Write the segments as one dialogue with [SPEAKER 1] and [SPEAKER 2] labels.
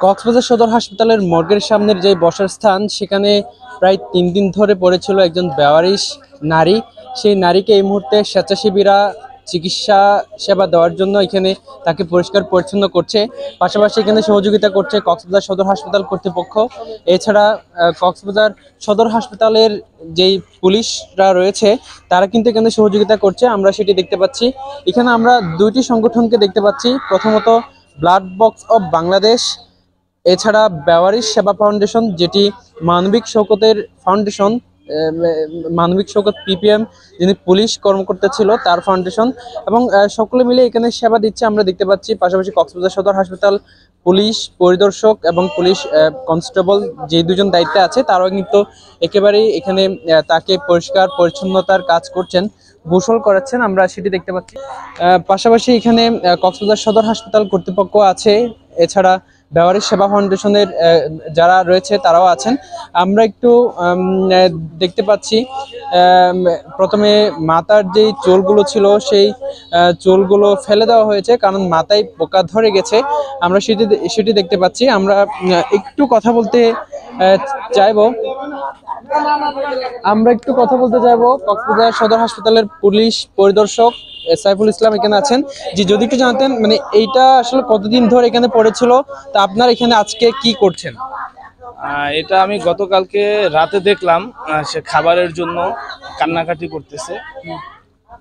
[SPEAKER 1] কক্সবাজার সদর হাসপাতালের মর্গের সামনের যে বসার স্থান, সেখানে প্রায় 3 দিন ধরে পড়েছিল একজন বেওয়ারিশ নারী। সেই নারীকে এই মুহূর্তে স্বেচ্ছাসেবীরা চিকিৎসা সেবা দেওয়ার জন্য এখানে তাকে পরিষ্কার পরিচ্ছন্ন করছে। পাশাপাশি এখানে সহযোগিতা করছে কক্সবাজার সদর হাসপাতাল কর্তৃপক্ষ। এছাড়া কক্সবাজার সদর হাসপাতালের যেই পুলিশরা রয়েছে তারা কিন্তু এখানে সহযোগিতা করছে, আমরা সেটি দেখতে পাচ্ছি। এখানে আমরা দুইটি সংগঠনকে দেখতে পাচ্ছি, প্রথমত ব্লাড বক্স অফ বাংলাদেশ, এছাড়া বেওয়ারিশ সেবা ফাউন্ডেশন, যেটি মানবিক শওকতের ফাউন্ডেশন, মানবিক শওকত পিপিএম যিনি পুলিশ কর্মকর্তা ছিল তার ফাউন্ডেশন, এবং সকলে মিলে এখানে সেবা দিচ্ছে আমরা দেখতে পাচ্ছি। পাশাপাশি কক্সবাজার সদর হাসপাতাল পুলিশ পরিদর্শক এবং পুলিশ কনস্টেবল যে দুজন দায়িত্বে আছে তারাও কিন্তু একেবারেই এখানে তাকে পরিষ্কার পরিচ্ছন্নতার কাজ করছেন, গোসল করাচ্ছেন, আমরা সেটি দেখতে পাচ্ছি। পাশাপাশি এখানে কক্সবাজার সদর হাসপাতাল কর্তৃপক্ষ আছে, এছাড়া বেওয়ারিশ সেবা ফাউন্ডেশনের যারা রয়েছে তারাও আছেন। আমরা একটু দেখতে পাচ্ছি প্রথমে মাথার যেই চুলগুলো ছিল সেই চুলগুলো ফেলে দেওয়া হয়েছে, কারণ মাথায় পোকা ধরে গেছে, আমরা সেটি দেখতে পাচ্ছি। আমরা একটু কথা বলতে চাইবো কক্সবাজার সদর হাসপাতালের পুলিশ পরিদর্শক সাইফুল ইসলাম এখানে আছেন। যে যদি একটু জানতেন, মানে এইটা আসলে কতদিন ধরে এখানে পড়েছিল, তা আপনার এখানে আজকে কি করছেন?
[SPEAKER 2] এটা আমি গতকালকে রাতে দেখলাম, সে খাবারের জন্য কান্নাকাটি করতেছে।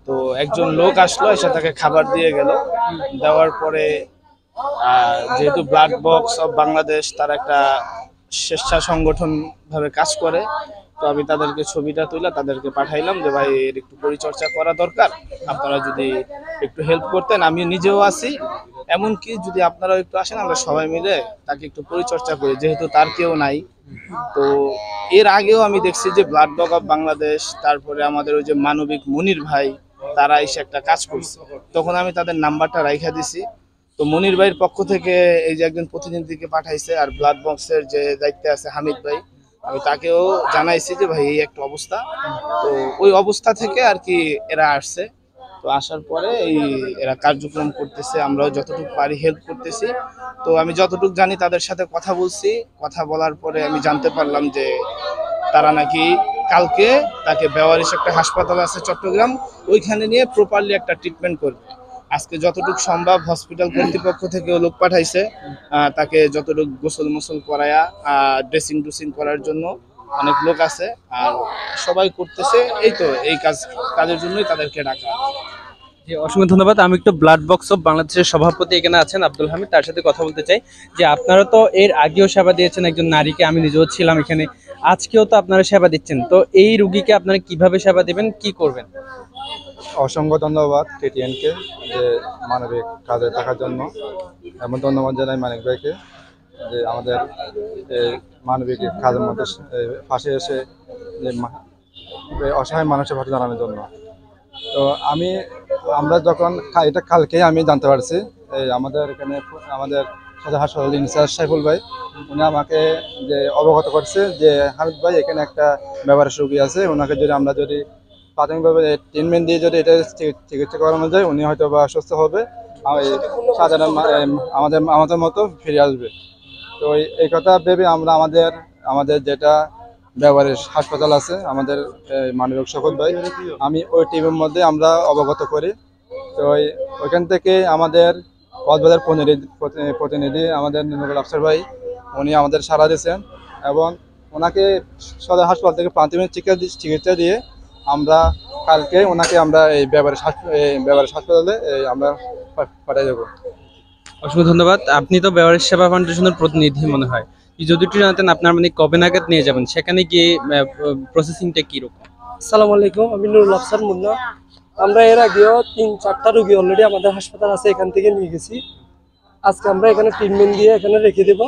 [SPEAKER 2] তো একজন লোক আসলো, এসে তাকে খাবার দিয়ে গেল। দেওয়ার পরে যেহেতু ব্লাড বক্স অফ বাংলাদেশ তার একটা স্বেচ্ছা সংগঠন ভাবে কাজ করে, তো আমি তাদেরকে ছবিটা তুলে তাদেরকে পাঠাইলাম যে ভাই এর একটু পরিচর্যা করা দরকার, আপনারা যদি একটু হেল্প করতেন। আমি নিজেও আছি, এমনকি যদি আপনারাও একটু আসেন, আমরা সবাই মিলে তাকে একটু পরিচর্যা করি, যেহেতু তার কেউ নাই। তো এর আগেও আমি দেখছি যে ব্লাড ব্যাংক অফ বাংলাদেশ, তারপরে আমাদের ওই যে মানবিক মনির ভাই, তারা এসে একটা কাজ করছে, তখন আমি তাদের নাম্বারটা রাইখা দিছি। তো মনির ভাইয়ের পক্ষ থেকে এই যে একজন প্রতিনিধিকে পাঠাইছে, আর ব্লাড বক্সের যে দায়িত্বে আছে হামিদ ভাই, আমি তাকেও জানাইছি যে ভাই এই একটা অবস্থা। তো ওই অবস্থা থেকে আর কি এরা আসছে। তো আসার পরে এরা কার্যক্রম করতেছে, আমরাও যতটুকু পারি হেল্প করতেছি। তো আমি যতটুকু জানি তাদের সাথে কথা বলছি, কথা বলার পরে আমি জানতে পারলাম যে তারা নাকি কালকে তাকে বেওয়ারিশ একটা হাসপাতাল আছে চট্টগ্রাম, ওইখানে নিয়ে প্রপারলি একটা ট্রিটমেন্ট করবে। আজকে যতটুকু সম্ভব হসপিটাল কর্তৃপক্ষ থেকে লোক পাঠাইছে, তাকে যতটুকু গোসল মোসল করায়া ড্রেসিং টুসিং করার জন্য অনেক লোক আছে, আর সবাই করতেছে। এই তো এই কাজের জন্যই তাদেরকে ডাকা।
[SPEAKER 1] জি, অসংখ্য ধন্যবাদ। আমি একটু ব্লাড বক্স অফ বাংলাদেশের সভাপতি এখানে আছেন আব্দুল হামিদ, তার সাথে কথা বলতে চাই যে আপনারা তো এর আগেও সেবা দিয়েছেন একজন নারীকে, আমি নিজেও ছিলাম এখানে, আজকেও তো আপনারা সেবা দিচ্ছেন, তো এই রুগীকে আপনারা কিভাবে সেবা দেবেন, কি করবেন?
[SPEAKER 3] অসংখ্য ধন্যবাদ টিটিএনকে যে মানবিক কাজে থাকার জন্য, এবং ধন্যবাদ জানাই মানিক ভাইকে যে আমাদের এই মানবিক কাজের মধ্যে পাশে এসে যে অসহায় মানুষের পাশে দাঁড়ানোর জন্য। তো আমরা যখন এটা কালকে আমি জানতে পারছি, এই আমাদের এখানে আমাদের সদর হাসপাতাল ইনচার্জ সাইফুল ভাই, উনি আমাকে যে অবগত করছে যে হামিদ ভাই এখানে একটা বেওয়ারিশ রোগী আছে, ওনাকে আমরা যদি প্রাথমিকভাবে ট্রিটমেন্ট দিয়ে যদি এটা চিকিৎসা করানো যায়, উনি হয়তো বা সুস্থ হবে, সাধারণ আমাদের মতো ফিরে আসবে। তো এই কথা ভেবে আমরা আমাদের যেটা বেওয়ারিশ হাসপাতাল আছে, আমাদের মানবিক শওকত ভাই, আমি ওই টিমের মধ্যে আমরা অবগত করি। তো ওইখান থেকে আমাদের কক্সবাজার প্রতিনিধি আমাদের নির্মল আফসার ভাই, উনি আমাদের সাড়া দিয়েছেন, এবং ওনাকে সদর হাসপাতাল থেকে প্রাথমিক চিকিৎসা দিয়ে আমরা কালকে ওনাকে আমরা এই বেওয়ারিশ হাসপাতালে আমরা পাঠিয়ে দেবো।
[SPEAKER 1] অসংখ্য ধন্যবাদ। আপনি তো বেওয়ারিশ সেবা ফাউন্ডেশনের প্রতিনিধি মনে হয়, যদি একটু জানতেন আপনার মানে কবে নাগাদ নিয়ে যাবেন, সেখানে গিয়ে প্রসেসিংটা কি রকম?
[SPEAKER 4] আসসালামু আলাইকুম, আমি নুরুল আফসার মুন্না। আমরা এর আগেও 3-4টা রোগী অলরেডি আমাদের হাসপাতাল আছে, এখান থেকে নিয়ে গেছি। আজকে আমরা এখানে ট্রিটমেন্ট দিয়ে এখানে রেখে দেব,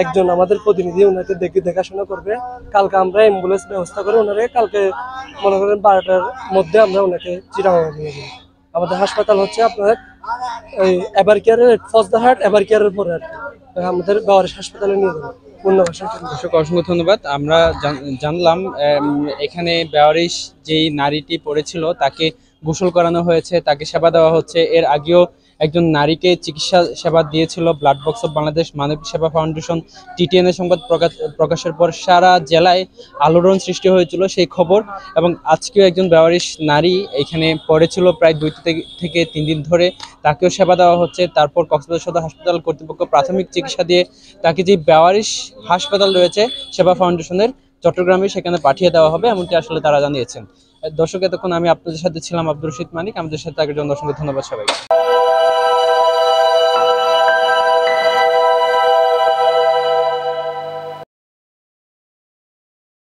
[SPEAKER 4] একজন আমাদের প্রতিনিধি ওনাকে দেখাশোনা করবে। কালকে আমরা অ্যাম্বুলেন্স ব্যবস্থা করে ওনাকে কালকে মনে করেন 12টার মধ্যে আমরা ওনাকে চিটাগাং নিয়ে যাবো। আমাদের হাসপাতাল হচ্ছে আপনার এই এভারকেয়ারের ফজদারহাট এভারকেয়ারের পরে আর কি, আমাদের বেওয়ারিশ হাসপাতালে নিয়ে যাবো।
[SPEAKER 1] অসংখ্য ধন্যবাদ। আমরা জানলাম এখানে বেওয়ারিশ যেই নারীটি পড়েছিল তাকে গোসল করানো হয়েছে, তাকে সেবা দেওয়া হচ্ছে। এর আগেও একজন নারীকে চিকিৎসা সেবা দিয়েছিল ব্লাড বক্স অফ বাংলাদেশ মানবিক সেবা ফাউন্ডেশন। টিটিএন এর সংবাদ প্রকাশের পর সারা জেলায় আলোড়ন সৃষ্টি হয়েছিল সেই খবর, এবং আজকেও একজন বেওয়ারিশ নারী এখানে পড়েছিল প্রায় 2 থেকে 3 দিন ধরে, তাকেও সেবা দেওয়া হচ্ছে। তারপর কক্সবাজার সদর হাসপাতাল কর্তৃপক্ষ প্রাথমিক চিকিৎসা দিয়ে তাকে যে বেওয়ারিশ হাসপাতাল রয়েছে সেবা ফাউন্ডেশনের চট্টগ্রামে, সেখানে পাঠিয়ে দেওয়া হবে, এমনটি আসলে তারা জানিয়েছেন। দর্শক, এতক্ষণ আমি আপনাদের সাথে ছিলাম আব্দুর রশিদ মানিক। আমাদের সাথে থাকার জন্য অসংখ্য ধন্যবাদ সবাইকে।